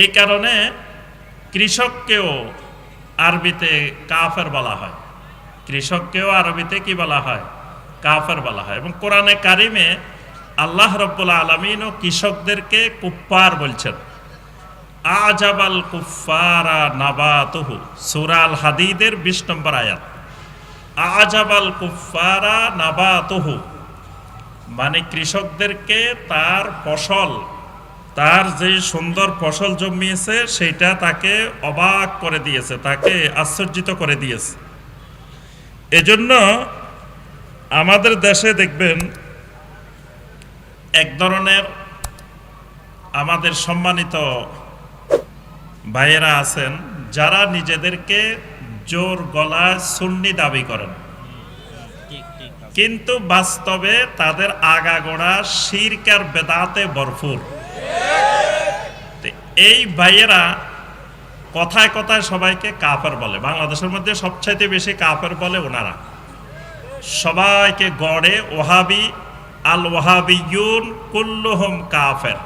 এই কারণে কৃষককেও আরবিতে কাফের বলা হয়। কৃষককেও আরবিতে কি বলা হয়? কাফের বলা হয়। এবং কোরআনে কারিমে আল্লাহ রাব্বুল আলামিনও কৃষকদেরকে কুফফার বলছেন। আজাবাল কুফফারা নাবাতুহু, সূরা আল হাদীদের 20 নম্বর আয়াত। আজাবাল কুফফারা নাবাতুহু মানে কৃষকদেরকে তার ফসল, তার যে সুন্দর ফসল জন্মিয়েছে সেটা তাকে অবাক করে দিয়েছে, তাকে আশ্চর্যিত করে দিয়েছে। এজন্য আমাদের দেশে দেখবেন এক ধরনের আমাদের সম্মানিত ভাইয়েরা আছেন যারা নিজেদেরকে জোর গলায় সুন্নি দাবি করেন, কিন্তু বাস্তবে তাদের আগাগোড়া শিরক আর বেদাতে ভরপুর। এই ভাইয়েরা কথায় কথায় সবাইকে কাফের বলে। বাংলাদেশের মধ্যে সবচাইতে বেশি কাফের বলে ওনারা। সবাইকে গড়ে ওহাবি, আল ওয়াহাবিয়ুন কুল্লুহুম কাফের,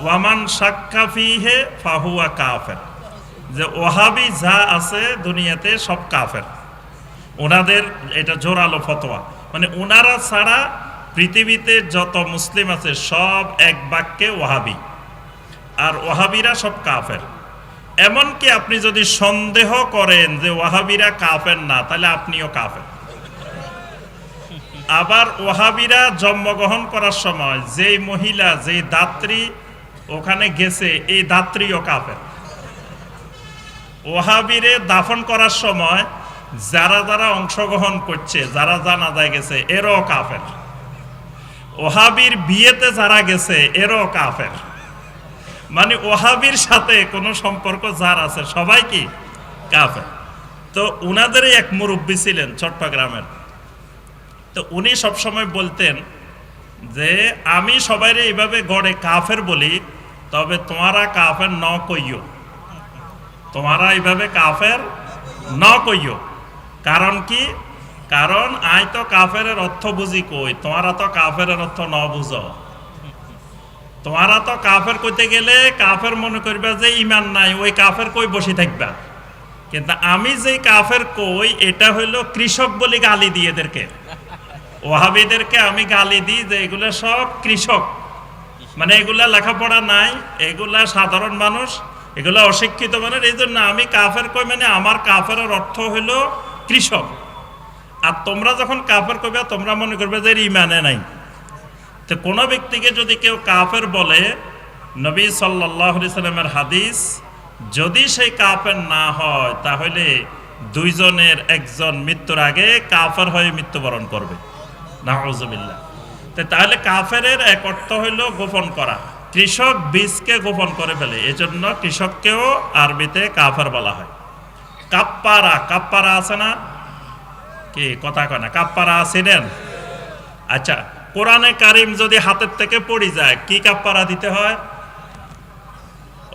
ওয়ামান শাক্কা ফিহে ফাহুয়া কাফের। যে ওহাবি যা আছে দুনিয়াতে সব কাফের। ওনাদের এটা জোরালো ফতোয়া, মানে ওনারা ছাড়া পৃথিবীতে যত মুসলিম আছে সব এক বাক্যে ওহাবি, আর ওহাবিরা সব কাফের। এমনকি আপনি যদি সন্দেহ করেন যে ওয়াহাবিরা কাফের না, তাহলে আপনিও কাফের। আবার ওয়াহাবিরা জন্মগ্রহণ করার সময় যেই মহিলা, যেই দাত্রী ওখানে গেছে, এই দাত্রীও কাফের। ওয়াহাবিরে দাফন করার সময় যারা যারা অংশগ্রহণ করছে, যারা জানাজায় গেছে, এরও কাফের। ওয়াহাবির বিয়েতে যারা গেছে এরও কাফের। মানে ওয়াহাবির সাথে কোনো সম্পর্ক যার আছে সবাই কি কাফের। তো উনাদেরই এক মুরব্বী ছিলেন চট্টগ্রামের। তো উনি সবসময় বলতেন যে আমি সবাইরে এইভাবে গড়ে কাফের বলি, তবে তোমারা কাফের ন কইও, তোমারা এইভাবে কাফের ন কইও। কারণ কি? কারণ আই তো কাফের অর্থ বুঝি কই, তোমারা তো কাফের অর্থ ন বুঝো। তোমারা তো কাফের কইতে গেলে কাফের মনে করবা যে ইমান নাই, ওই কাফের কই বসে থাকবা। কিন্তু আমি যে কাফের কই এটা হইলো কৃষক বলি গালি দিয়ে এদেরকে, ওয়াহাবিদেরকে আমি গালি দিই যে এগুলো সব কৃষক, মানে এগুলা লেখাপড়া নাই, এগুলা সাধারণ মানুষ, এগুলা অশিক্ষিত মানুষ। এই জন্য আমি কাফের কই, মানে আমার কাফের অর্থ হইলো কৃষক। আর তোমরা যখন কাফের কইবা তোমরা মনে করবে যে ইমানে নাই। তো কোনো ব্যক্তিকে যদি কেউ কাফের বলে, নবী সাল্লাল্লাহু আলাইহি সাল্লামের হাদিস, যদি সেই কাফের না হয় তাহলে দুইজনের একজন মৃত্যুর আগে কাফের হয়ে মৃত্যুবরণ করবে, নাউযুবিল্লাহ। তাহলে কাফের এক অর্থ হইল গোপন করা। কৃষক বীজকে গোপন করে ফেলে, এজন্য কৃষককেও আরবিতে কাফের বলা হয়। কাপ্পারা, কাপ্পারা আছে না? কি কথা কয় না? কাপ্পারা আছেন? আচ্ছা, কোরআনে কারিম যদি হাতের থেকে পড়ে যায় কি কাপ্পারা দিতে হয়?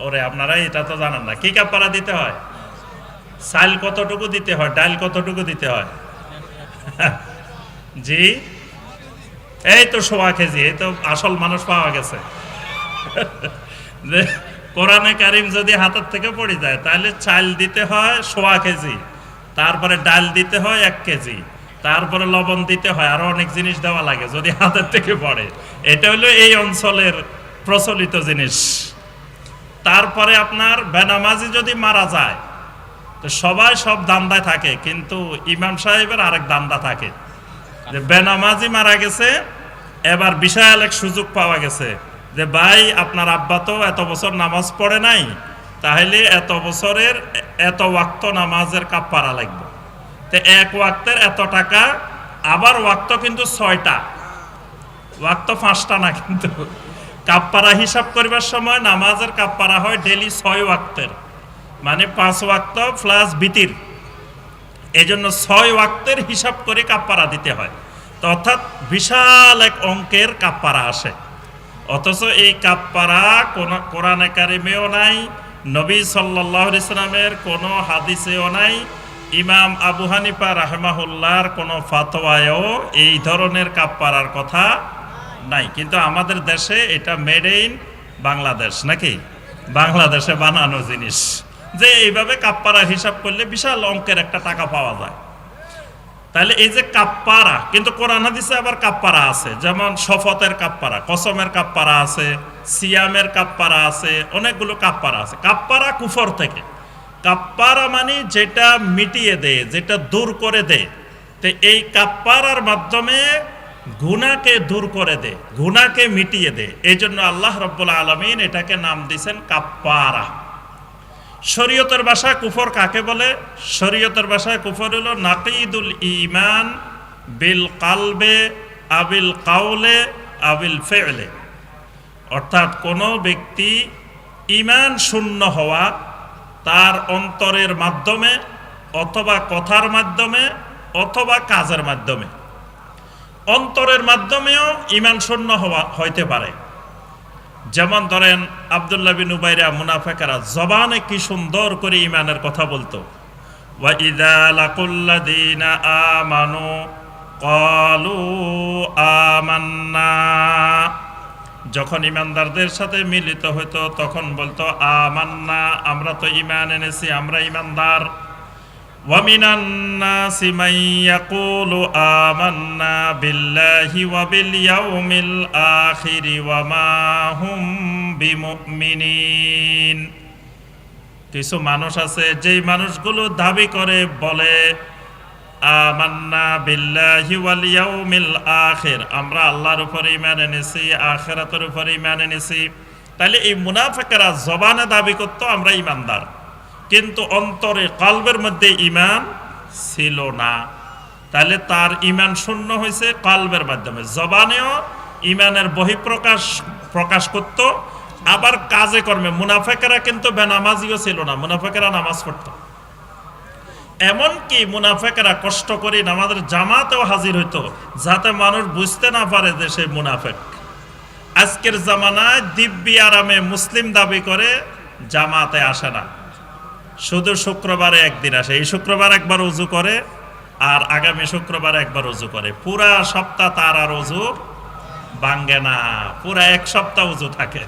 ওরে আপনারা এটা তো জানেন না, কি কাপ্পারা দিতে হয়? চাল কতটুকু দিতে হয়, ডাল কতটুকু দিতে হয়? জি, এই তো 1.25 কেজি। এই তো আসল মানুষ পাওয়া গেছে। কোরআনে কারিম যদি হাতের থেকে পড়ে যায় তাহলে চাল দিতে হয় 1.25 কেজি, তারপরে ডাল দিতে হয় 1 কেজি, তারপরে লবণ দিতে হয়, আরো অনেক জিনিস দেওয়া লাগে যদি হাতের থেকে পড়ে। এটা হলো এই অঞ্চলের প্রচলিত জিনিস। তারপরে আপনার বেনামাজি যদি মারা যায় তো সবাই সব দান্দায় থাকে, কিন্তু ইমাম সাহেবের আরেক দান্দা থাকে যে বেনামাজি মারা গেছে, এবার বিশাল এক সুযোগ পাওয়া গেছে যে ভাই আপনার আব্বা তো এত বছর নামাজ পড়ে নাই, তাহলে এত বছরের এত ওয়াক্ত নামাজের কাফারা লাগবে। তো এক ওয়াক্তের এত টাকা, আবার ওয়াক্ত কিন্তু 6টা, ওয়াক্ত 5টা না। কিন্তু কাফারা হিসাব করবার সময় নামাজের কাফারা হয় ডেলি 6 ওয়াক্তের, মানে 5 ওয়াক্ত প্লাস বিতির। এই জন্য 6 ওয়াক্তের হিসাব করে কাফারা দিতে হয়। তো অর্থাৎ বিশাল এক অঙ্কের কাফারা আসে। অথচ এই কাফারা কোরআনে কারিমেও নাই, নবী সাল্লাল্লাহু আলাইহি সাল্লামের কোনো হাদিসেও নাই, ইমাম আবু হানিফা রাহমাহুল্লাহর কোনো ফাতোয়ায়ও এই ধরনের কাফারার কথা নাই। কিন্তু আমাদের দেশে এটা মেড ইন বাংলাদেশ নাকি? বাংলাদেশে বানানো জিনিস, যে এইভাবে কাপ্পারা হিসাব করলে বিশাল অঙ্কের একটা টাকা পাওয়া যায়। তাহলে এই যে কাপ্পারা, কিন্তু কোরআন হাদিসে আবার কাপ্পারা আছে, যেমন শপথের কাপ্পারা, কসমের কাপ্পারা আছে, সিয়ামের কাপ্পারা আছে, অনেকগুলো কাপ্পারা আছে। কাপ্পারা কুফর থেকে, কাপ্পারা মানে যেটা মিটিয়ে দেয়, যেটা দূর করে দেয়। তো এই কাপ্পারার মাধ্যমে গুনাহকে দূর করে দেয়, গুনাহকে মিটিয়ে দেয়। এই জন্য আল্লাহ রাব্বুল আলামিন এটাকে নাম দিয়েছেন কাপ্পারা। শরীয়তের ভাষায় কুফর কাকে বলে? শরীয়তের ভাষায় কুফর হলো নাকিদুল ঈমান বিল কালবে আবিল কাউলে আবিল ফেলে, অর্থাৎ কোনো ব্যক্তি ঈমান শূন্য হওয়া, তার অন্তরের মাধ্যমে অথবা কথার মাধ্যমে অথবা কাজের মাধ্যমে। অন্তরের মাধ্যমেও ঈমান শূন্য হওয়া হইতে পারে। যেমন ধরেন আব্দুল্লাহ বিন উবাইরা মুনাফিকরা জবানে কি সুন্দর করে ঈমানের কথা বলতো, ওয়া ইযা লাকুল্লাযিনা আমানু ক্বালু আমান্না, যখন ঈমানদারদের সাথে মিলিত হইতো তখন বলতো আমান্না, আমরা তো ঈমান এনেছি, আমরা ঈমানদার। ওয়া মিনান নাসি মান ইয়াকুলু আমান্না বিল্লাহি ওয়া বিল ইয়াউমিল আখির ওয়া মা হুম বিমুমিনিন। কিছু মানুষ আছে যেই মানুষগুলো দাবি করে বলে আমান্না বিল্লাহি ওয়াল ইয়াউমিল আখির, আমরা আল্লাহর উপরে ঈমান এনেছি, আখিরাতের উপরে ঈমান এনেছি। তাহলে এই মুনাফিকরা জবানে দাবি করতো আমরা ঈমানদার, কিন্তু অন্তরে কলবের মধ্যে ঈমান ছিল না। তাহলে তার ঈমান শূন্য হয়েছে কলবের মাধ্যমে। জবানেও ঈমানের বহিঃপ্রকাশ প্রকাশ করত, আবার কাজে কর্মে। মুনাফিকরা কিন্তু বেনামাজিও ছিল না, মুনাফিকরা নামাজ পড়তো। এমনকি মুনাফিকরা কষ্ট করে নামাজের জামাতেও হাজির হইতো, যাতে মানুষ বুঝতে না পারে যে সে মুনাফিক। আজকের জামানায় দিব্যি আরামে মুসলিম দাবি করে জামাতে আসে না, শুধু শুক্রবারে একদিন আসে। এই শুক্রবার একবার ওযু করে, আর আগামী শুক্রবার একবার ওযু করে। পুরা সপ্তাহ তার আর ওযু ভাঙ্গে না, পুরা এক সপ্তাহ ওযু থাকে।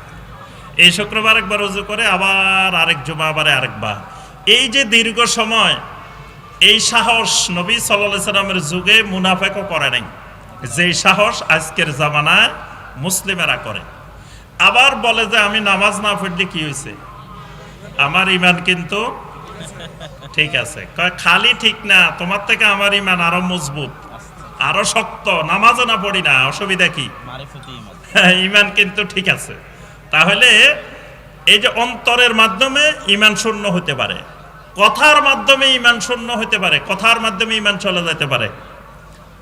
এই শুক্রবার একবার ওযু করে, আবার আরেক জুমাবারে আরেকবার। এই যে দীর্ঘ সময়, এই সাহস নবী সাল্লাল্লাহু আলাইহি সাল্লামের যুগে মুনাফিকও করে নাই, যেই সাহস আজকের জামানায় মুসলিমেরা করে। আবার বলে যে আমি নামাজ না পড়লে কি হয়েছে, আমার ঈমান কিন্তু ঠিক আছে। খালি ঠিক না, তোমার থেকে আমার ঈমান আরো মজবুত, আরো শক্ত। নামাজও না পড়ি না, অসুবিধা কি? ঈমান কিন্তু ঠিক আছে। তাহলে এই যে অন্তরের মাধ্যমে ঈমান শূন্য হতে পারে, কথার মাধ্যমে ঈমান শূন্য হতে পারে, কথার মাধ্যমে ঈমান চলে যেতে পারে,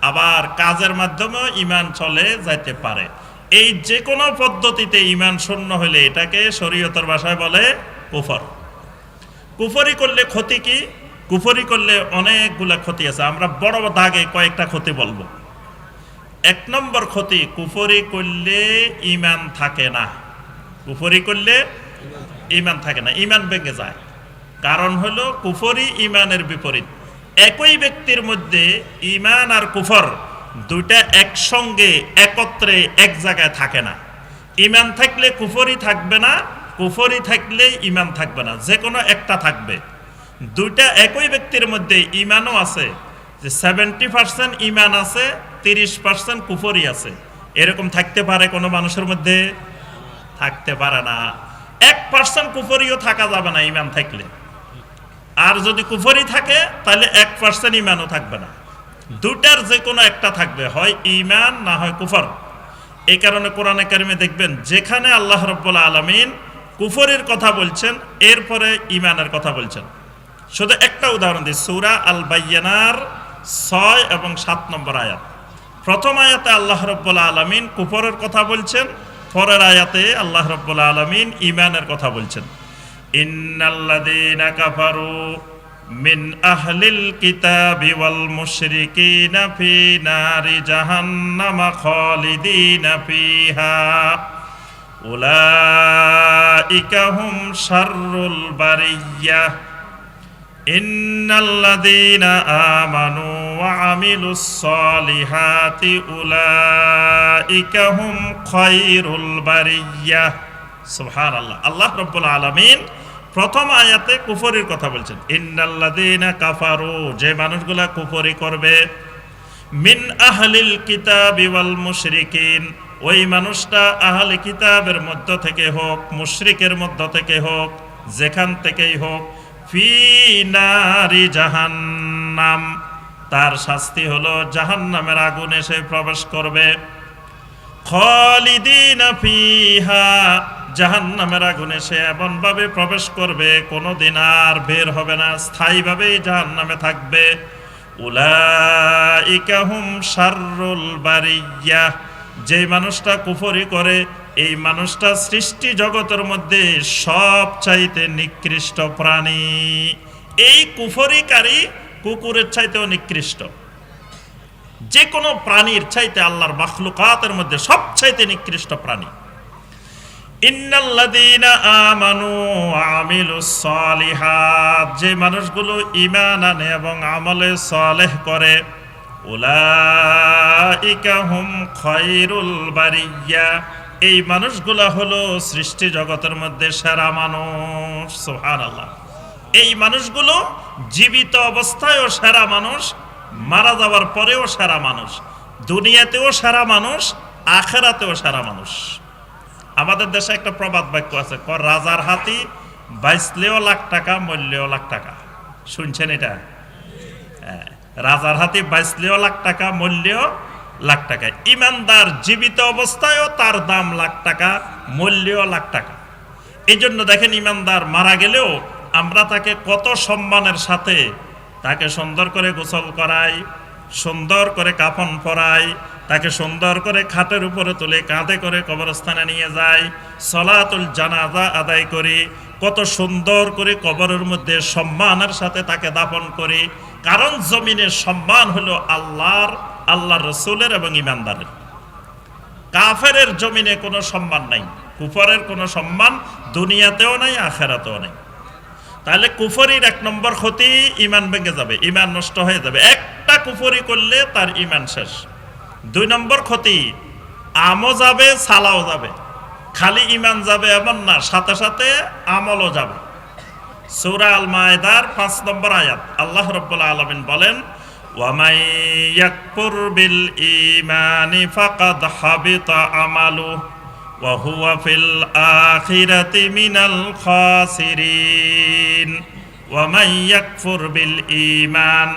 আবার কাজের মাধ্যমেও ঈমান চলে যাইতে পারে। এই যে কোনো পদ্ধতিতে ঈমান শূন্য হলে এটাকে শরীয়তের ভাষায় বলে কুফর। কুফরি করলে ক্ষতি কি? কুফরি করলে অনেকগুলা ক্ষতি আছে, আমরা বড় দাগে কয়েকটা ক্ষতি বলবো। এক নম্বর ক্ষতি, কুফরি করলে ঈমান থাকে না। কুফরি করলে ঈমান থাকে না, ঈমান ভেঙে যায়। কারণ হলো কুফরি ঈমানের বিপরীত। একই ব্যক্তির মধ্যে ঈমান আর কুফর দুইটা একসঙ্গে একত্রে এক জায়গায় থাকে না। ঈমান থাকলে কুফরি থাকবে না, কুফরি থাকলে ঈমান থাকবে না, যে কোনো একটা থাকবে। দুইটা একই ব্যক্তির মধ্যে ঈমানও আছে, যে 70% ঈমান আছে, 30% কুফরি আছে, এরকম থাকতে পারে কোনো মানুষের মধ্যে? থাকতে পারে না। 1% কুফরিও থাকা যাবে না ঈমান থাকলে। আর যদি কুফরি থাকে তাহলে 1% ঈমানও থাকবে না। দুটার যে কোনো একটা থাকবে, হয় ঈমান না হয় কুফর। এই কারণে কোরআনে কারিমে দেখবেন যেখানে আল্লাহ রাব্বুল আলামিন কুফরের কথা বলছেন, এরপরে ঈমানের কথা বলছেন। শুধু একটা উদাহরণ দিই, সূরা আল বাইয়ানার 6 এবং 7 নম্বর আয়াত। প্রথম আয়াতে আল্লাহ রাব্বুল আলামিন কুফরের কথা বলছেন, পরের আয়াতে আল্লাহ রাব্বুল আলামিন ঈমানের কথা বলছেন। ইন্নাল্লাযীনা কাফারু মিন আহলিল কিতাবি ওয়াল মুশরিকিনা ফি নারি জাহান্নাম খালিদিনা ফিহা উলাইকা হুম শাররুল বারিয়্যাহ ইন্নাল্লাযীনা আমানু ওয়া আমিলুস সালিহাতি উলাইকা হুম খায়রুল বারিয়্যাহ। সুবহানাল্লাহ। আল্লাহ রাব্বুল আলামিন প্রথম আয়াতে কুফরির কথা বলছেন, ইন্নাল্লাযীনা কাফারু, যে মানুষগুলা কুফরি করবে, মিন আহলিল কিতাবি ওয়াল মুশরিকিন, ওই মানুষটা আহলে কিতাবের মধ্য থেকে হোক, মুশরিকের মধ্য থেকে হোক, যেখান থেকেই হোক, ফি নারি জাহান্নাম, তার শাস্তি হলো জাহান্নামের আগুনে সে প্রবেশ করবে। খালিদিনা ফিহা, জাহান্নামের আগুনে সে এমন ভাবে প্রবেশ করবে কোনোদিন আর বের হবে না, স্থায়ীভাবেই জাহান্নামে থাকবে। উলাইকা হুম শাররুল বারিয়া, যে মানুষটা কুফরি করে এই মানুষটা সৃষ্টি জগতের মধ্যে সবচাইতে নিকৃষ্ট প্রাণী। এই কুফরিকারী কুকুরের চাইতেও নিকৃষ্ট, যে কোনো প্রাণীর চাইতে আল্লাহর মাখলুকাতের মধ্যে সবচাইতে নিকৃষ্ট প্রাণী। ইন্নাল্লাযীনা আমানু ওয়া আমিলুস সালিহাত, যে মানুষগুলো ঈমান আনে এবং আমলে সালেহ করে, উলাইকা হুম খায়রুল বারিয়া, এই মানুষগুলা হলো সৃষ্টি জগতের মধ্যে সেরা মানুষ। সুবহানাল্লাহ। এই মানুষগুলো জীবিত অবস্থায়ও সেরা মানুষ, মারা যাওয়ার পরেও সেরা মানুষ, দুনিয়াতেও সেরা মানুষ, আখিরাতেও সেরা মানুষ। আমাদের দেশে একটা প্রবাদ বাক্য আছে, রাজার হাতি বাইসলেও লাখ টাকা, মরলেও লাখ টাকা। শুনছেন এটা? রাজার হাতি বাইসলেও লাখ টাকা, মরলেও লাখ টাকা। ইমানদার জীবিত অবস্থায়ও তার দাম লাখ টাকা, মরলেও লাখ টাকা। এই জন্য দেখেন, ইমানদার মারা গেলেও আমরা তাকে কত সম্মানের সাথে তাকে সুন্দর করে গোসল করাই, সুন্দর করে কাফন পরাই, তাকে সুন্দর করে খাটের উপরে তুলে কাঁধে করে কবরস্থানে নিয়ে যাই, সলাতুল জানাজা আদায় করি, কত সুন্দর করে কবরের মধ্যে সম্মানের সাথে তাকে দাফন করি। কারণ জমিনের সম্মান হলো আল্লাহর রসুলের এবং ইমানদারের। কাফেরের জমিনে কোনো সম্মান নাই, কুফরের কোনো সম্মান দুনিয়াতেও নাই, আখিরাতেও নাই। তাহলে কুফরির এক নম্বর ক্ষতি, ইমান ভেঙে যাবে, ইমান নষ্ট হয়ে যাবে। একটা কুফরি করলে তার ইমান শেষ। দুই নম্বর ক্ষতি, আমও যাবে, সালাও যাবে। খালি ইমান যাবে এমন না, সাথে সাথে আমলও যাবে। সূরা আল মায়েদার 5 নম্বর আয়াত আল্লাহ রাব্বুল আলামিন বলেন, ওয়ামাই ইয়াকফুর বিল ঈমানি ফাকাদ হাবিতা আমালুহু ওয়া হুয়া ফিল আখিরাতি মিনাল খাসিরিন। ওয়ামাই ইয়াকফুর বিল ঈমান,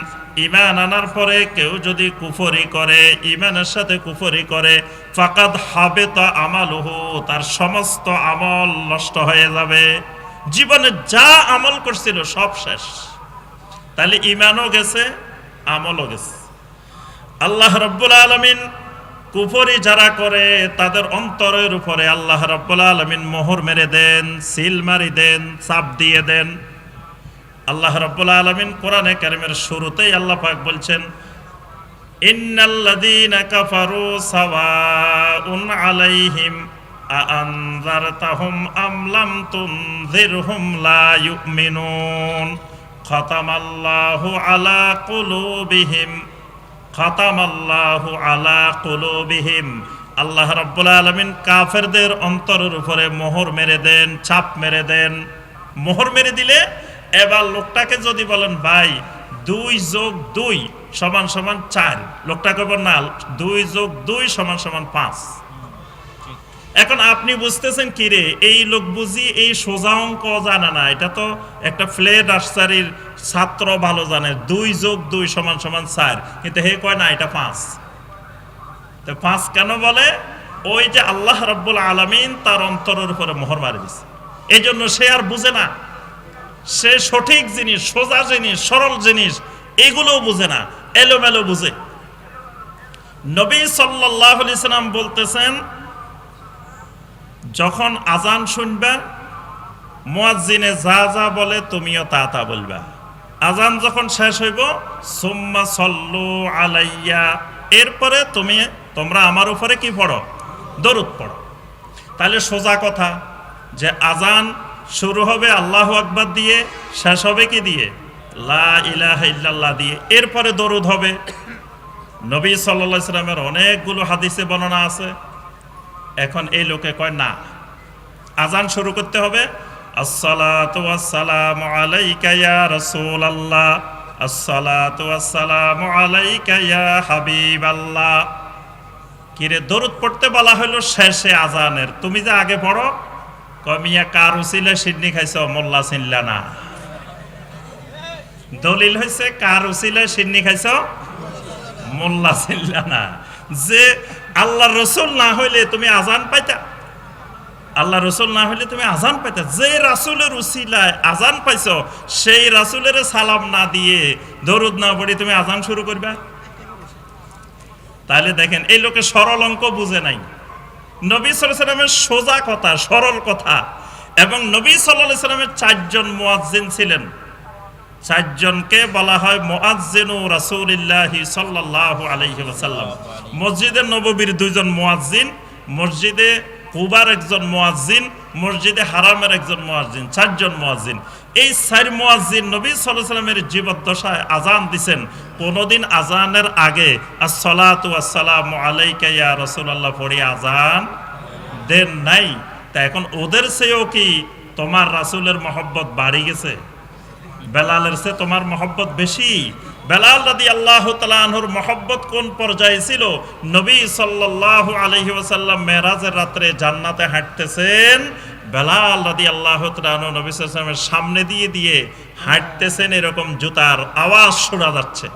ঈমান আনার পরে কেউ যদি কুফরি করে, ঈমানের সাথে কুফরি করে, ফাকাদ হাবিতা আমালুহু, তার সমস্ত আমল নষ্ট হয়ে যাবে। জীবনে যা আমল করছিল সব শেষ। তাহলে ঈমানও গেছে, আমলও গেছে। আল্লাহ রাব্বুল আলামিন কুফরি যারা করে তাদের অন্তরের উপরে আল্লাহ রাব্বুল আলামিন মোহর মেরে দেন, সিল মারি দেন, চাপ দিয়ে দেন। আল্লাহ রাব্বুল আলামিন কোরআনে কারীমের শুরুতেই আল্লাহ পাক বলছেন, ইন্নাল্লাযীনা কাফারু সাওয়াউন আলাইহিম আআনযারতাহুম আম লাম তুনযিরহুম লা ইউমিনুন খাতামাল্লাহু আলা কুলুবিহিম খাতামাল্লাহু আলা কুলুবিহিম। আল্লাহ রাব্বুল আলামিন কাফেরদের অন্তরের উপরে মোহর মেরে দেন, চাপ মেরে দেন। মোহর মেরে দিলে এবার লোকটাকে যদি বলেন, ভাই 2 + 2 = 4, লোকটাকে বলেন না 2 + 2 = 5। এখন আপনি বুঝতেছেন কি রে, এই লোক বুঝি এই সোজা অঙ্ক জানে না, এটা তো একটা ফ্লেট আশ্চারির ছাত্র ভালো জানে, 2 + 2 = 4, কিন্তু হে কয় না এটা 5। তো 5 কেন বলে? ওই যে আল্লাহ রাব্বুল আলামিন তার অন্তরের উপরে মোহর মারি দিয়েছে, এই জন্য সে আর বুঝে না। সে সঠিক জিনিস, সোজা জিনিস, সরল জিনিস এগুলোও বুঝে না, এলোমেলো বুঝে। নবী সাল্লাল্লাহু আলাইহি সাল্লাম বলতেছেন, যখন আজান শুনবা মুয়াজ্জিনে যা যা বলে তুমিও তা তা বলবা। আজান যখন শেষ হইব, সুম্মা সাল্লু আলাইয়া, এরপরে তোমরা আমার উপরে কি পড়ো? দরুদ পড়ো। তাহলে সোজা কথা যে আজান শুরু হবে আল্লাহু আকবার দিয়ে, শেষ হবে কি দিয়ে? লা ইলাহা ইল্লাল্লাহ দিয়ে। এরপরে দরুদ হবে। নবী সাল্লাল্লাহু আলাইহি সাল্লামের অনেকগুলো হাদিসে বর্ণনা আছে। এখন এই লোকে কয় না, আজান শুরু করতে হবে, আসসালাতু ওয়াসসালামু আলাইকা ইয়া রাসূলুল্লাহ, আসসালাতু ওয়াসসালামু আলাইকা ইয়া হাবিবাল্লাহ। কিরে দরুদ পড়তে বলা হলো শেষে আজানের, তুমি যে আগে পড়ো, কমিয়া কার উসিলে সিন্নি খাইছো, মোল্লা চিনলা না। দলিল হয়েছে কার উসিলে সিন্নি খাইছো, মোল্লা চিনলা না। যে আল্লাহ রসুল না হইলে তুমি আজান পাইতা, আল্লাহ রসুল না হইলে তুমি আজান পাইতা। যে রাসুলের উসিলায় আজান পাইছো, সেই রাসুলের সালাম না দিয়ে দরুদ না পড়ে তুমি আজান শুরু করবা? তাহলে দেখেন এই লোকে সরল অঙ্ক বুঝে নাই। নবী সাল্লাল্লাহু আলাইহি ওয়াসাল্লামের সোজা কথা, সরল কথা। এবং নবী সাল্লাল্লাহু আলাইহি ওয়াসাল্লামের 4 জন মুয়াজ্জিন ছিলেন, 4 জনকে বলা হয় মুয়াজ্জিনু রাসূলিল্লাহি সাল্লাল্লাহু আলাইহি ওয়াসাল্লাম। মসজিদে নববীর 2 জন মুয়াজ্জিন, মসজিদে কুবার একজন মুয়াজ্জিন, মসজিদে হারামের একজন মুয়াজ্জিন, 4 জন মুয়াজ্জিন। এই 4 মুয়াজ্জিন নবী সাল্লাল্লাহু আলাইহি ওয়াসাল্লামের জীবদ্দশায় আজান দিবেন, কোনদিন আজানের আগে আসসালাতু ওয়াসসালামু আলাইকা ইয়া রাসূলুল্লাহ পড়ে আজান দেন নাই। তা এখন ওদের চেয়েও কি তোমার রাসূলের মহব্বত বাড়ি গেছে? বেলালের চেয়ে তোমার মহব্বত বেশি? বেলাল রাদিয়াল্লাহু তাআলা আনহুর মহব্বত কোন পর্যায়ে ছিল? নবী সাল্লাল্লাহু আলাইহি ওয়াসাল্লাম মেরাজের রাত্রে জান্নাতে হাঁটতেছেন, বেলাল রাদিয়াল্লাহু তাআলা আনহু নবী সাল্লাল্লাহু আলাইহি ওয়াসাল্লামের সামনে দিয়ে হাঁটতেছেন, এরকম জুতার আওয়াজ শোনা যাচ্ছে।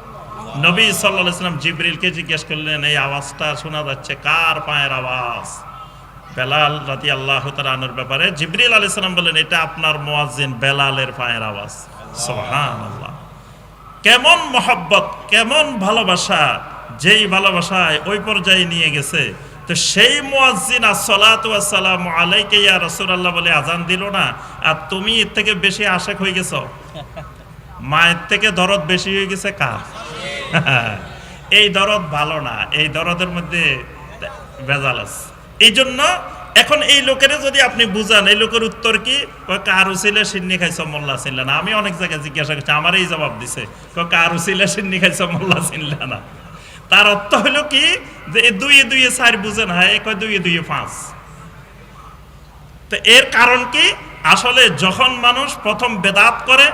নবী সাল্লাল্লাহু আলাইহি ওয়াসাল্লাম জিবরিলকে জিজ্ঞেস করলেন, এই আওয়াজটা শোনা যাচ্ছে কার পায়ের আওয়াজ? বেলাল রাদিয়াল্লাহু তাআলা আনহুর ব্যাপারে জিবরিল আলাইহিস সালাম বলেন, এটা আপনার মুয়াজ্জিন বেলালের পায়ের আওয়াজ। সুবহানাল্লাহ! কেমন মহব্বত, কেমন ভালোবাসা, যেই ভালোবাসায় ওই পর্যায়ে নিয়ে গেছে। তো সেই মুয়াজ্জিন আসসালাতু ওয়াসসালামু আলাইকা ইয়া রাসূলুল্লাহ বলে আজান দিল না, আর তুমি এর থেকে বেশি আশিক হয়ে গেছো। মায়ের থেকে দরদ বেশি হয়ে গেছে কার? এই দরদ ভালো না, এই দরদের মধ্যে ভেজাল আছে। এই জন্য এখন এই লোকের যদি আপনি বুঝান, এই লোকের উত্তর কি? কার উসিলে সিন্নি খাইছো, মোল্লা চিনলা না। আমি অনেক জায়গায় জিজ্ঞাসা করছি, আমার এই জবাব দিছে, কার উসিলে সিন্নি খাইছো, মোল্লা চিনলা না। তার অর্থ হলো কি যে 2 এ 4 বুঝেন, হ্যাঁ 2 এ 5। তো এর কারণ কি? আসলে যখন মানুষ প্রথম বেদাত করে,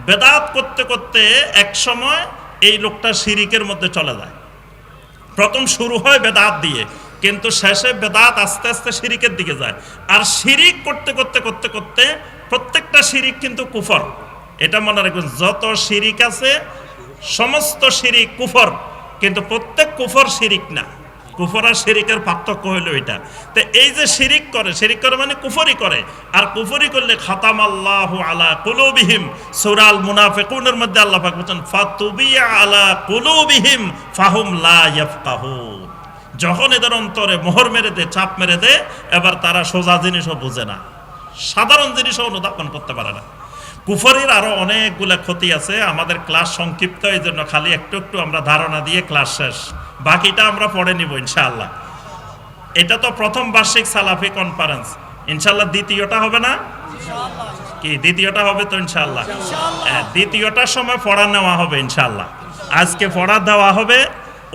বেদাত করতে করতে এক সময় এই লোকটা শিরিকের মধ্যে চলে যায়। প্রথম শুরু হয় বেদাত দিয়ে, কিন্তু শেষে বেদাত আস্তে আস্তে শিরিকের দিকে যায়। আর শিরিক করতে করতে করতে করতে প্রত্যেকটা শিরিক কিন্তু কুফর। এটা মনে রাখবেন, যত শিরিক আছে সমস্ত শিরিক কুফর, কিন্তু প্রত্যেক কুফর শিরিক না। কুফর আর শিরিকের পার্থক্য হলো এটা। তো এই যে শিরিক করে মানে কুফরি করে। আর কুফরি করলে খাতামাল্লাহু আলা কুলুবিহিম, সূরা আল মুনাফিকুনের মধ্যে আল্লাহ পাক বলেন ফাতুবিয়া আলা কুলুবিহিম ফাহুম লা ইয়াফকাহুন। যখন এদের অন্তরে মোহর মেরে দে, চাপ মেরে দে, এবার তারা সোজা জিনিসও বুঝে না, সাধারণ জিনিসও অনুধাবন করতে পারে না। কুফরির আরো অনেকগুলা ক্ষতি আছে। আমাদের ক্লাস সংক্ষিপ্ত, এই জন্য খালি একটু একটু আমরা ধারণা দিয়ে ক্লাস শেষ, বাকিটা আমরা পড়ে নিব ইনশাআল্লাহ। এটা তো প্রথম বার্ষিক সালাফি কনফারেন্স, ইনশাআল্লাহ দ্বিতীয়টা হবে না কি? দ্বিতীয়টা হবে তো ইনশাআল্লাহ। দ্বিতীয়টার সময় পড়া নেওয়া হবে ইনশাআল্লাহ। আজকে পড়া দেওয়া হবে,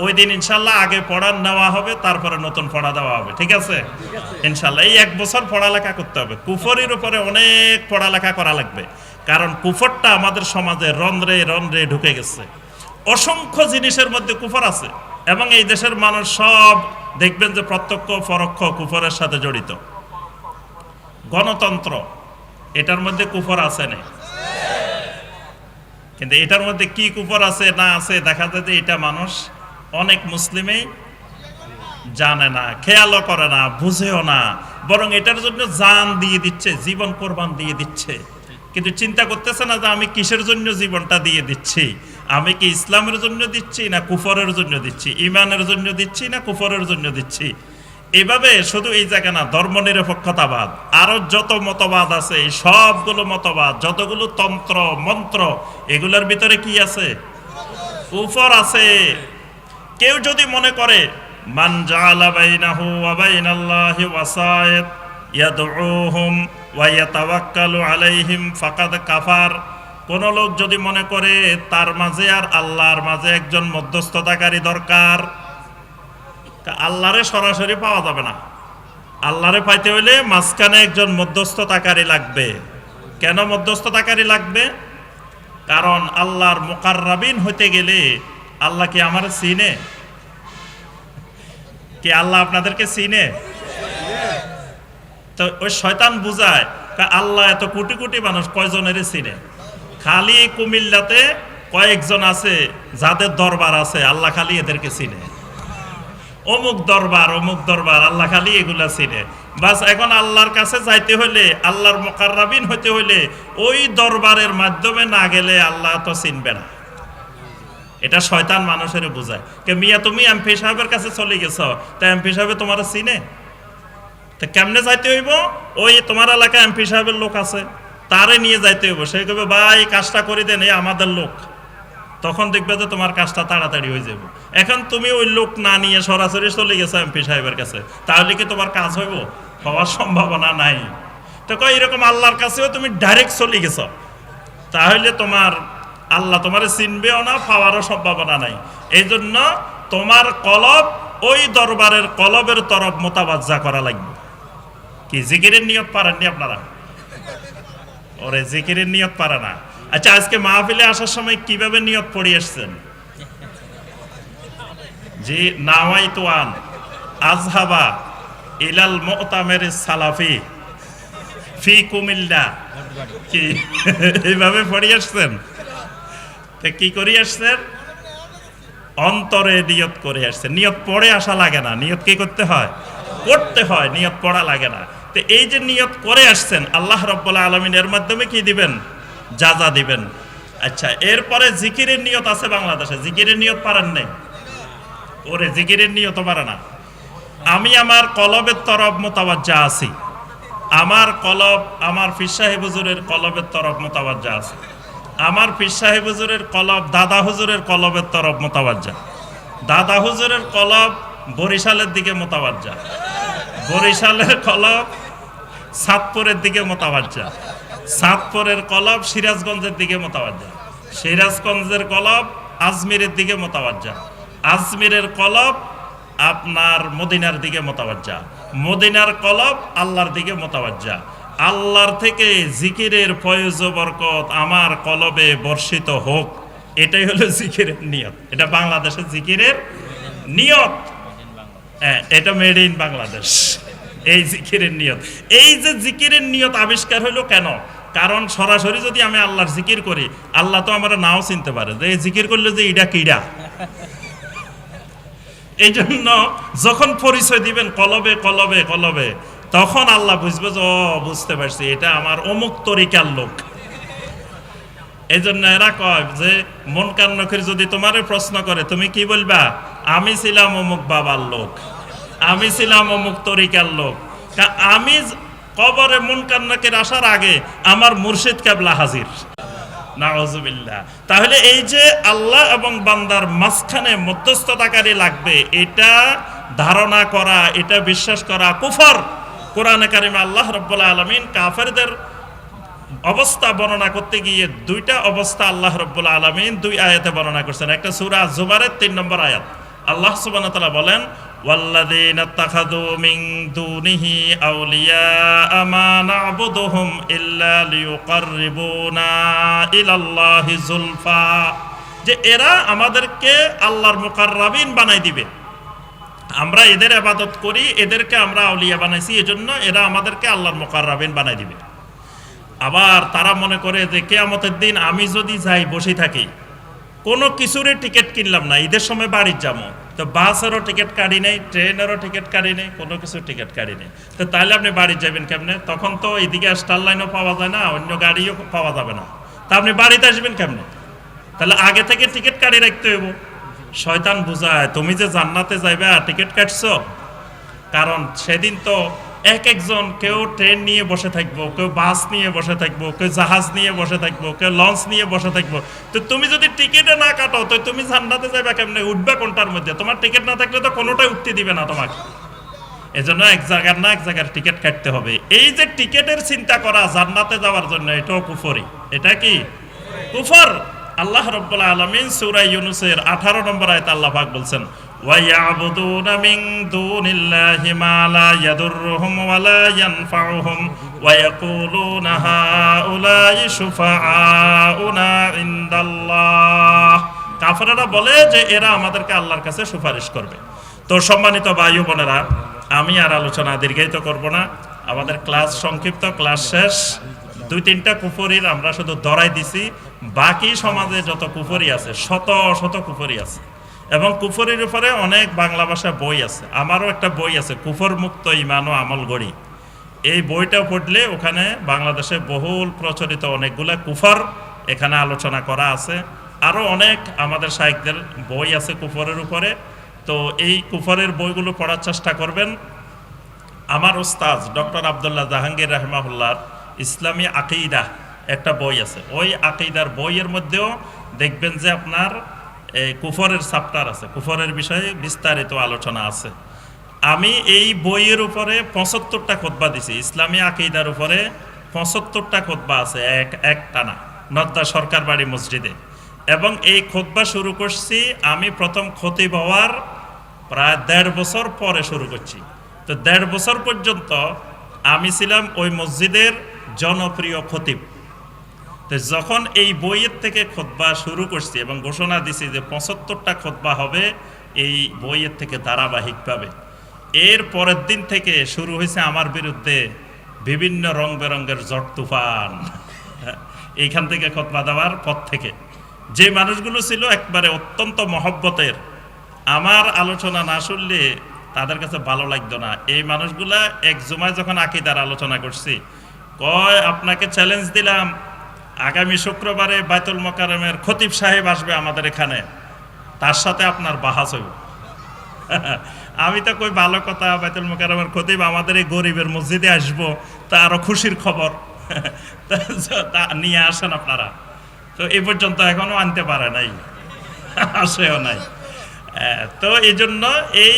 ওই দিন ইনশাআল্লাহ আগে পড়া নেওয়া হবে, তারপরে নতুন পড়া দেওয়া হবে। ঠিক আছে ইনশাআল্লাহ। এই 1 বছর পড়ালেখা করতে হবে। কুফরির উপরে অনেক পড়ালেখা করা লাগবে, কারণ কুফরটা আমাদের সমাজে রন্ধ্রে রন্ধ্রে ঢুকে গেছে। অসংখ্য জিনিসের মধ্যে কুফর আছে, এবং এই দেশের মানুষ সব দেখবেন যে প্রত্যক্ষ পরোক্ষ কুফরের সাথে জড়িত। গণতন্ত্র, এটার মধ্যে কুফর আছে না? কিন্তু এটার মধ্যে কি কুফর আছে না আছে দেখা যায় যে এটা মানুষ অনেক মুসলিমই জানে না, খেয়ালও করে না, বুঝেও না, বরং এটার জন্য জান দিয়ে দিচ্ছে, জীবন কোরবান দিয়ে দিচ্ছে। কিন্তু চিন্তা করতেছে না যে আমি কিসের জন্য জীবনটা দিয়ে দিচ্ছি। আমি কি ইসলামের জন্য দিচ্ছি না কুফরের জন্য দিচ্ছি? ইমানের জন্য দিচ্ছি না কুফরের জন্য দিচ্ছি? এভাবে শুধু এই জায়গা না, ধর্মনিরপেক্ষতাবাদ, আরো যত মতবাদ আছে, এই সবগুলো মতবাদ, যতগুলো তন্ত্র মন্ত্র, এগুলোর ভিতরে কি আছে? কুফর আছে। কেউ যদি মনে করে মান জাআলা বাইনাহু ওয়া বাইনাল্লাহি ওয়াসায়েত ইয়াদউহুম ওয়া ইয়াতাওয়াক্কালু আলাইহিম ফাকাদ কাফার, কোন লোক যদি মনে করে তার মাঝে আর আল্লাহর মাঝে একজন মধ্যস্থতাকারী দরকার, আল্লাহরে সরাসরি পাওয়া যাবে না, আল্লাহরে পাইতে হইলে মাঝখানে একজন মধ্যস্থতাকারী লাগবে। কেন মধ্যস্থতাকারী লাগবে? কারণ আল্লাহর মুকাররাবিন হইতে গেলে আল্লাহ কি আমার চিনে? কি আল্লাহ আপনাদেরকে চিনে? তো ওই শয়তান বুঝায় আল্লাহ এত কোটি কোটি মানুষ কয়জনের চিনে? খালি কুমিল্লাতে কয়েকজন আছে যাদের দরবার আছে, আল্লাহ খালি এদেরকে চিনে। অমুক দরবার আল্লাহ খালি এগুলা চিনে। বাস এখন আল্লাহর কাছে যাইতে হইলে, আল্লাহর মুকাররাবিন হইতে হইলে ওই দরবারের মাধ্যমে না গেলে আল্লাহ তো চিনবে না। এটা শয়তান মানুষের বোঝায়। কে মিয়া তুমি এমপি সাহেবের কাছে চলে গেছ, তা এমপি সাহেব তোমার চিনে? তা কেমনে যাইতে হইব? ওই তোমার এলাকায় এমপি সাহেবের লোক আছে, তারে নিয়ে যাইতে হইব। সে কবে ভাই কাজটা করে দেন, এই আমাদের লোক। তখন দেখবে যে তোমার কাজটা তাড়াতাড়ি হয়ে যাবে। এখন তুমি ওই লোক না নিয়ে সরাসরি চলে গেছো এমপি সাহেবের কাছে, তাহলে কি তোমার কাজ হইব? হওয়ার সম্ভাবনা নাই। তো কই এরকম আল্লাহর কাছেও তুমি ডাইরেক্ট চলে গেছো, তাহলে তোমার আল্লাহ তোমারে চিনবেও না, পাওয়ারও সম্ভাবনা নাই। এই জন্য তোমার কলব ওই দরবারের কলবের তরফ মোতাবাজ্জা করা লাগবে। কি জিকিরের নিয়ত পারেননি আপনারা? ওরে জিকিরের নিয়ত পারে না। আচ্ছা, আজকে মাহফিলে আসার সময় কিভাবে নিয়ত পড়ে আসছেন? জি, নাওয়াইতু আন আযহাবা ইলাল মুতামির সালাফি ফি কুমিল্লা। কি এইভাবে পড়ে আসছেন? তে কি করে আসছেন? অন্তরে নিয়ত করে আসছেন। নিয়ত পড়ে আসা লাগে না, নিয়ত কি করতে হয়? করতে হয়, নিয়ত পড়া লাগে না। তো এই যে নিয়ত করে আসছেন, আল্লাহ রাব্বুল আলামিন এর মাধ্যমে কি দিবেন? যা দিবেন। আচ্ছা, এরপরে জিকিরের নিয়ত আছে বাংলাদেশে। জিকিরের নিয়ত পারেন নাই? ওরে জিকিরের নিয়ত পারে না। আমি আমার কলবের তরফ মোতাবাজ্জা আছি। আমার কলব আমার পীর সাহেব হুজুরের কলবের তরফ মোতাবাজ্জা আছে। আমার পীর সাহেব হুজুরের কলব দাদা হুজুরের কলবের তরফ মোতাবাজ্জা। দাদা হুজুরের কলব বরিশালের দিকে মোতাবাজ্জা। বরিশালের কলব সাতপুরের দিকে মোতাবাজ্জা। সাতপুরের কলব সিরাজগঞ্জের দিকে মোতাবাজ্জা। সিরাজগঞ্জের কলব আজমিরের দিকে মোতাবাজ্জা। আজমিরের কলব আপনার মদিনার দিকে মোতাবাজ্জা। মদিনার কলব আল্লাহর দিকে মোতাবাজ্জা। আল্লাহর থেকে জিকিরের ফয়েজ ও বরকত আমার কলবে বর্ষিত হোক, এটাই হলো জিকিরের নিয়ত। এটা বাংলাদেশের জিকিরের নিয়ত। হ্যাঁ, এটা মেড ইন বাংলাদেশ। এই জিকিরের নিয়ত, এই যে জিকিরের নিয়ত আবিষ্কার হলো কেন? কারণ সরাসরি যদি আমি আল্লাহর জিকির করি, আল্লাহ তো আমার নাও চিনতে পারে যে এই জিকির করলে যে ইডা কিডা। এই জন্য যখন পরিচয় দিবেন কলবে কলবে কলবে, তখন আল্লাহ বুঝবে যে ও বুঝতে পারছি এটা আমার অমুক তরিকার লোক। এই জন্য এরা কয় যে মুনকার নকির যদি তোমারে প্রশ্ন করে, তুমি কি বলবা? আমি ছিলাম অমুক বাবার লোক, আমি ছিলাম অমুক তরিকার লোক। আমি কবরে মুনকার নকির আসার আগে আমার মুর্শিদ কেবলা হাজির। নাউজুবিল্লাহ। তাহলে এই যে আল্লাহ এবং বান্দার মাঝখানে মধ্যস্থতাকারী লাগবে, এটা ধারণা করা, এটা বিশ্বাস করা কুফর। কোরআনে কারিমে আল্লাহ রাব্বুল আলামিন কাফেরদের অবস্থা বর্ণনা করতে গিয়ে দুইটা অবস্থা আল্লাহ রাব্বুল আলামিন দুই আয়াতে বর্ণনা করছেন। একটা সূরা জুমারের 3 নম্বর আয়াত। আল্লাহ সুবহানাহু ওয়া তাআলা বলেন, ওয়াল্লাযীনা ইত্তাখাযু মিন দুনিহি আউলিয়া মা না'বুদুহুম ইল্লা লিয়ুকাররিবুনা ইলাল্লাহি যুলফা। যে এরা আমাদেরকে আল্লাহর মুকাররাবিন বানাই দিবে। আমরা এদের ইবাদত করি, এদেরকে আমরা আউলিয়া বানাইছি, এজন্য এরা আমাদেরকে আল্লাহর মুকাররাবিন বানাই দিবে। আবার তারা মনে করে যে কিয়ামতের দিন আমি যদি যাই বসে থাকি, কোনো কিছুরই টিকিট কিনলাম না, ঈদের সময় বাড়ির যাবো, তো বাসেরও টিকিট কাটি নেই, ট্রেনেরও টিকিট কাটি নেই, কোনো কিছুর টিকিট কাটি নেই, তো তাহলে আপনি বাড়ি যাবেন কেমনে? তখন তো এদিকে স্টার লাইনও পাওয়া যায় না, অন্য গাড়িও পাওয়া যাবে না, তা আপনি বাড়িতে আসবেন কেমনে? তাহলে আগে থেকে টিকিট কাটি রাখতে হইব। শয়তান বুঝায় তুমি যে জান্নাতে যাইবে আর টিকিট কাটছো, কারণ সেদিন তো এক একজন, কেউ ট্রেন নিয়ে বসে থাকবো, কেউ বাস নিয়ে বসে থাকবো, কেউ জাহাজ নিয়ে বসে থাকবো, কেউ লঞ্চ নিয়ে বসে থাকবো। তো তুমি যদি টিকিটে না কাটো, তো তুমি জান্নাতে যাবে কেমনে? উঠবে কোনটার মধ্যে? তোমার টিকিট না থাকলে তো কোনোটাই উঠতে দিবে না তোমাকে। এজন্য এক জায়গার না এক জায়গার টিকিট কাটতে হবে। এই যে টিকিটের চিন্তা করা জান্নাতে যাওয়ার জন্য, এটাও কুফরি। এটা কি কুফর? আল্লাহ রাব্বুল আলামিন সূরা ইউনূসের 18 নম্বর আয়াতে আল্লাহ পাক বলছেন, ويعبدون من دون الله ما لا يضرهم ولا ينفعهم ويقولون هؤلاء شفعاؤنا عند الله। কাফেররা বলে যে এরা আমাদেরকে আল্লাহর কাছে সুপারিশ করবে। তো সম্মানিত ভাই ও বোনেরা, আমি আর আলোচনা দীর্ঘায়িত করব না, আমাদের ক্লাস সংক্ষিপ্ত, ক্লাস শেষ। 2-3টা কুফরির আমরা শুধু ধরাই দিছি, বাকি সমাজে যত কুফরি আছে শত শত কুফরি আছে, এবং কুফরির উপরে অনেক বাংলা ভাষা বই আছে। আমারও একটা বই আছে, কুফর মুক্ত ইমান ও আমল গড়ি। এই বইটা পড়লে ওখানে বাংলাদেশে বহুল প্রচলিত অনেকগুলা কুফর এখানে আলোচনা করা আছে। আরও অনেক আমাদের শাইখদের বই আছে কুফরের উপরে। তো এই কুফরের বইগুলো পড়ার চেষ্টা করবেন। আমার উস্তাজ ডক্টর আব্দুল্লাহ জাহাঙ্গীর রাহিমাহুল্লাহর ইসলামী আকিদা একটা বই আছে। ওই আকিদার বইয়ের মধ্যেও দেখবেন যে আপনার কুফরের চ্যাপ্টার আছে, কুফরের বিষয়ে বিস্তারিত আলোচনা আছে। আমি এই বইয়ের উপরে 75টা খুতবা দিছি। ইসলামী আকিদার উপরে 75টা খুতবা আছে এক টানা, নদ্দা সরকার বাড়ি মসজিদে। এবং এই খুতবা শুরু করছি আমি প্রথম খতিব হওয়ার প্রায় 1.5 বছর পরে শুরু করছি। তো 1.5 বছর পর্যন্ত আমি ছিলাম ওই মসজিদের জনপ্রিয় খতিব। তো যখন এই বইয়ের থেকে খুতবা শুরু করছি এবং ঘোষণা দিছি যে 75টা খুতবা হবে এই বইয়ের থেকে ধারাবাহিকভাবে, এর পরের দিন থেকে শুরু হয়েছে আমার বিরুদ্ধে বিভিন্ন রং বেরঙের ঝড় তুফান। এইখান থেকে খুতবা দেওয়ার পর থেকে যে মানুষগুলো ছিল একবারে অত্যন্ত মহব্বতের, আমার আলোচনা না শুনলে তাদের কাছে ভালো লাগতো না, এই মানুষগুলা এক জুমায় যখন আকিদার আলোচনা করছি, কয় আপনাকে চ্যালেঞ্জ দিলাম, আগামী শুক্রবারে বাইতুল মোকাররমের খতিব সাহেব আসবে আমাদের এখানে, তার সাথে আপনার বাহাস হইব। আমি তো কই ভালো কথা, বাইতুল মোকাররমের খতিব আমাদের এই গরিবের মসজিদে আসবো, তা আরো খুশির খবর, তা নিয়ে আসেন আপনারা। তো এই পর্যন্ত এখনো আনতে পারে নাই, আসেও নাই। তো এই জন্য এই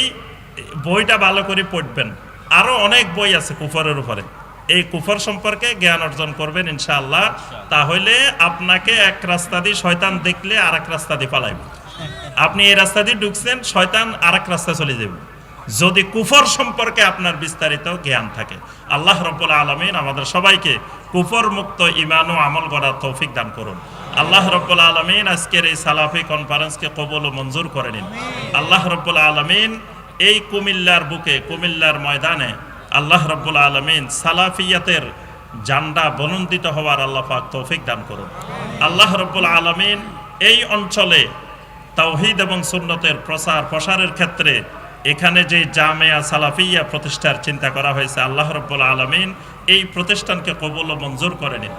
বইটা ভালো করে পড়বেন। আরো অনেক বই আছে কুফরের উপরে, এই কুফর সম্পর্কে জ্ঞান অর্জন করবেন ইনশাআল্লাহ। তাহলে আপনাকে এক রাস্তা দিয়ে শয়তান দেখলে আর এক রাস্তা দিয়ে পালাইবে। আপনি এই রাস্তা দিয়ে ঢুকছেন, শয়তান আর এক রাস্তা চলে যাবে, যদি কুফর সম্পর্কে আপনার বিস্তারিত জ্ঞান থাকে। আল্লাহ রাব্বুল আলামিন আমাদের সবাইকে কুফর মুক্ত ঈমান ও আমল করার তৌফিক দান করুন। আল্লাহ রাব্বুল আলামিন আজকের এই সালাফি কনফারেন্সকে কবুল ও মঞ্জুর করে নিন। আল্লাহ রাব্বুল আলামিন এই কুমিল্লার বুকে, কুমিল্লার ময়দানে আল্লাহ রাব্বুল আলামিন সালাফিয়াতের জান্ডা বুলন্দিত হওয়ার আল্লাহ পাক তৌফিক দান করুন। আল্লাহ রাব্বুল আলামিন এই অঞ্চলে তাওহীদ এবং সুন্নতের প্রচার প্রসারের ক্ষেত্রে এখানে যে জামিয়া সালাফিয়া প্রতিষ্ঠার চিন্তা করা হয়েছে, আল্লাহ রাব্বুল আলামিন এই প্রতিষ্ঠানকে কবুল ও মঞ্জুর করে নিন।